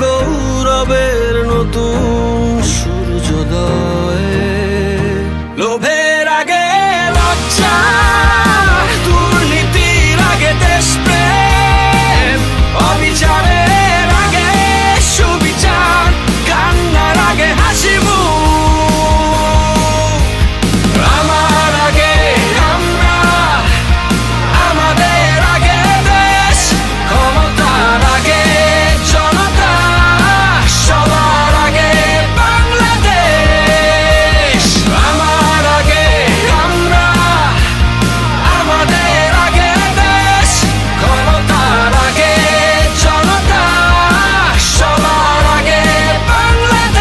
গৌরবের নতুন সূর্যোদয়, লোভের আগে লজ্জা, দুর্নীতির আগে দেশপ্রেম, অবিচারের আগে সুবিচার, কান্নার আগে হাসি মুখ। আমার আগে আমরা, আমাদের আগে দেশ, ক্ষমতার আগে জনতা, সবার আগে বাংলাদেশ। আমার আগে আমরা, আমাদের আগে দেশ, ক্ষমতার আগে জনতা, সবার আগে বাংলাদেশ।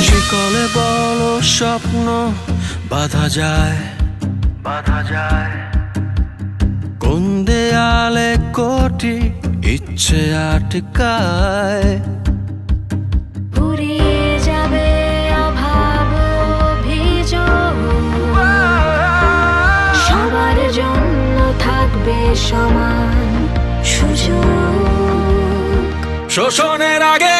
শিকলে বলো স্বপ্ন বাঁধা যায়, বাঁধা যায় কোন দেয়ালে কোটি ইচ্ছে আটকায়। ফুরিয়ে যাবে অভাব অভিযোগ, সবার জন্য থাকবে সমান সুযোগ। শোষণের আগে